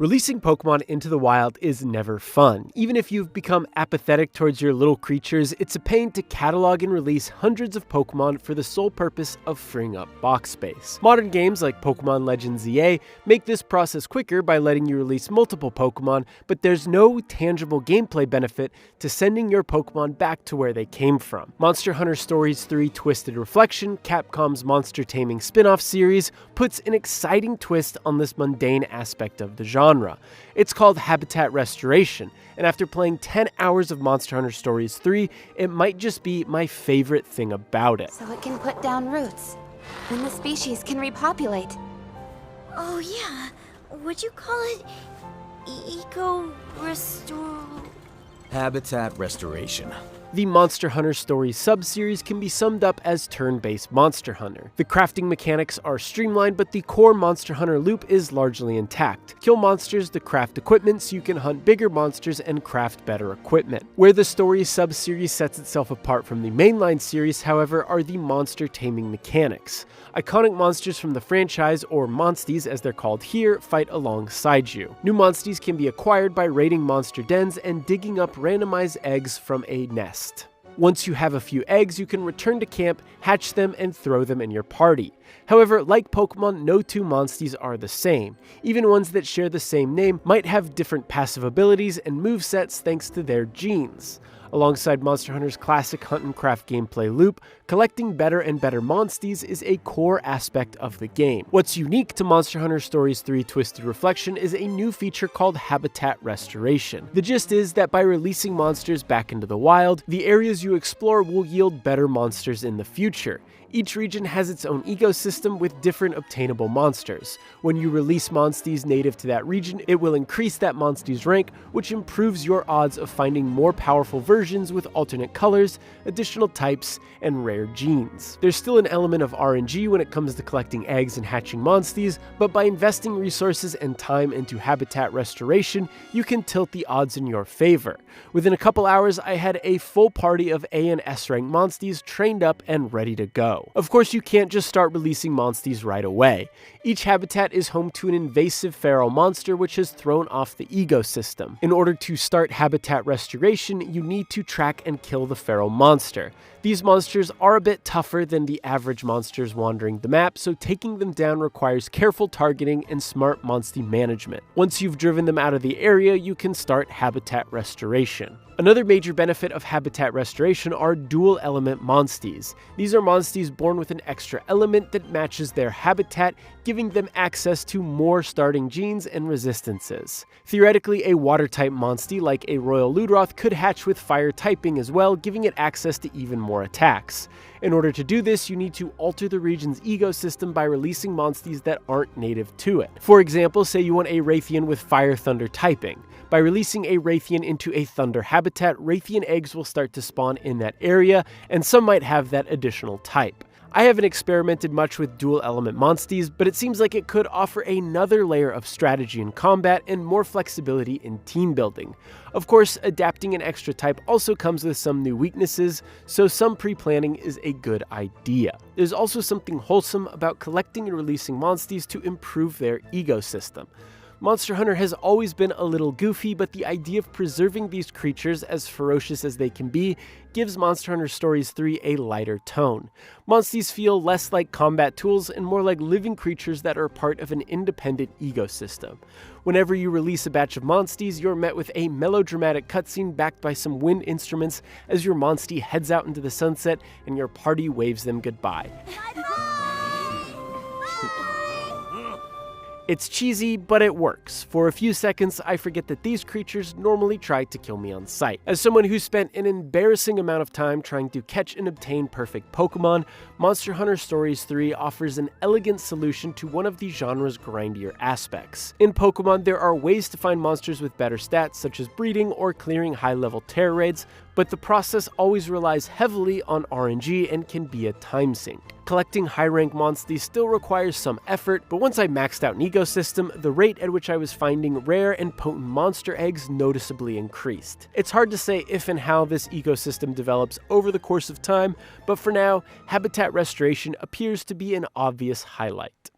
Releasing Pokemon into the wild is never fun. Even if you've become apathetic towards your little creatures, it's a pain to catalog and release hundreds of Pokemon for the sole purpose of freeing up box space. Modern games like Pokemon Legends EA make this process quicker by letting you release multiple Pokemon, but there's no tangible gameplay benefit to sending your Pokemon back to where they came from. Monster Hunter Stories 3 Twisted Reflection, Capcom's monster taming spin-off series, puts an exciting twist on this mundane aspect of the genre. It's called Habitat Restoration, and after playing 10 hours of Monster Hunter Stories 3, it might just be my favorite thing about it. So it can put down roots, then the species can repopulate. Oh yeah, would you call it eco-restore? Habitat restoration. The Monster Hunter Stories sub-series can be summed up as turn-based Monster Hunter. The crafting mechanics are streamlined, but the core Monster Hunter loop is largely intact. Kill monsters to craft equipment so you can hunt bigger monsters and craft better equipment. Where the Stories sub-series sets itself apart from the mainline series, however, are the monster taming mechanics. Iconic monsters from the franchise, or Monsties as they're called here, fight alongside you. New Monsties can be acquired by raiding monster dens and digging up randomized eggs from a nest. Once you have a few eggs, you can return to camp, hatch them, and throw them in your party. However, like Pokemon, no two Monsties are the same. Even ones that share the same name might have different passive abilities and movesets thanks to their genes. Alongside Monster Hunter's classic hunt and craft gameplay loop, collecting better and better Monsties is a core aspect of the game. What's unique to Monster Hunter Stories 3 Twisted Reflection is a new feature called Habitat Restoration. The gist is that by releasing monsters back into the wild, the areas you explore will yield better monsters in the future. Each region has its own ecosystem with different obtainable monsters. When you release Monsties native to that region, it will increase that Monstie's rank, which improves your odds of finding more powerful versions with alternate colors, additional types, and rare genes. There's still an element of RNG when it comes to collecting eggs and hatching Monsties, but by investing resources and time into habitat restoration, you can tilt the odds in your favor. Within a couple hours, I had a full party of A and S rank Monsties trained up and ready to go. Of course, you can't just start releasing Monsties right away. Each habitat is home to an invasive feral monster which has thrown off the ecosystem. In order to start habitat restoration, you need to track and kill the feral monster. These monsters are a bit tougher than the average monsters wandering the map, so taking them down requires careful targeting and smart Monstie management. Once you've driven them out of the area, you can start habitat restoration. Another major benefit of habitat restoration are dual element Monsties. These are Monsties born with an extra element that matches their habitat, giving them access to more starting genes and resistances. Theoretically, a water type Monstie like a Royal Ludroth could hatch with fire typing as well, giving it access to even more attacks. In order to do this, you need to alter the region's ecosystem by releasing Monsties that aren't native to it. For example, say you want a Raytheon with fire thunder typing. By releasing a Raytheon into a thunder habitat, Raytheon eggs will start to spawn in that area, and some might have that additional type. I haven't experimented much with dual element Monsties, but it seems like it could offer another layer of strategy in combat and more flexibility in team building. Of course, adapting an extra type also comes with some new weaknesses, so some pre-planning is a good idea. There's also something wholesome about collecting and releasing Monsties to improve their ecosystem. Monster Hunter has always been a little goofy, but the idea of preserving these creatures, as ferocious as they can be, gives Monster Hunter Stories 3 a lighter tone. Monsties feel less like combat tools and more like living creatures that are part of an independent ecosystem. Whenever you release a batch of Monsties, you're met with a melodramatic cutscene backed by some wind instruments as your Monstie heads out into the sunset and your party waves them goodbye. It's cheesy, but it works. For a few seconds, I forget that these creatures normally try to kill me on sight. As someone who spent an embarrassing amount of time trying to catch and obtain perfect Pokemon, Monster Hunter Stories 3 offers an elegant solution to one of the genre's grindier aspects. In Pokemon, there are ways to find monsters with better stats, such as breeding or clearing high-level terror raids, but the process always relies heavily on RNG and can be a time sink. Collecting high-rank Monsties still requires some effort, but once I maxed out an ecosystem, the rate at which I was finding rare and potent monster eggs noticeably increased. It's hard to say if and how this ecosystem develops over the course of time, but for now, habitat restoration appears to be an obvious highlight.